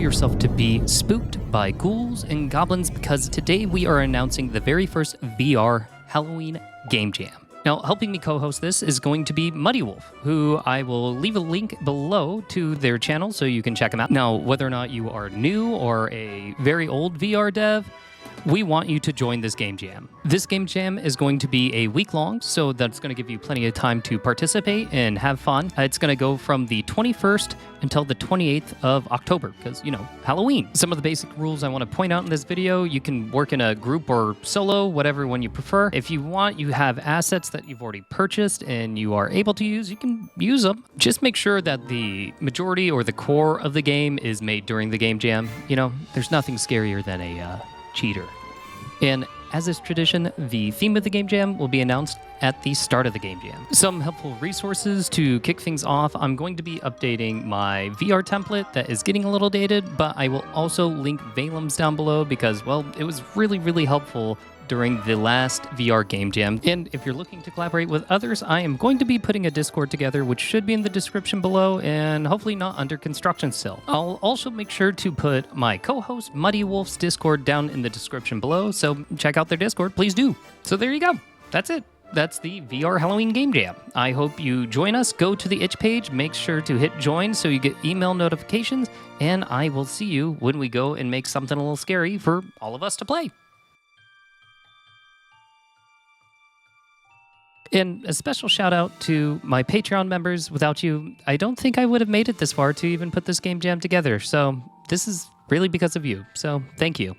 yourself to be spooked by ghouls and goblins because today we are announcing the very first VR Halloween Game Jam. Now, helping me co-host this is going to be MuddyWolf, who I will leave a link below to their channel so you can check them out. Now, whether or not you are new or a very old VR dev, we want you to join this game jam. This game jam is going to be a week long, so that's going to give you plenty of time to participate and have fun. It's going to go from the 21st until the 28th of October, because, you know, Halloween. Some of the basic rules I want to point out in this video: you can work in a group or solo, whatever one you prefer. If you want, you have assets that you've already purchased and you are able to use, you can use them. Just make sure that the majority or the core of the game is made during the game jam. You know, there's nothing scarier than a cheater. And as is tradition, the theme of the game jam will be announced at the start of the game jam. Some helpful resources to kick things off: I'm going to be updating my VR template that is getting a little dated, but I will also link Valum's down below because, well, it was really helpful during the last VR game jam. And if you're looking to collaborate with others, I am going to be putting a Discord together, which should be in the description below and hopefully not under construction still. I'll also make sure to put my co-host MuddyWolf's Discord down in the description below, so check out their Discord, please do. So there you go. That's it. That's the VR Halloween Game Jam. I hope you join us. Go to the itch page, make sure to hit join so you get email notifications, and I will see you when we go and make something a little scary for all of us to play. And a special shout out to my Patreon members. Without you, I don't think I would have made it this far to even put this game jam together. So this is really because of you. So thank you.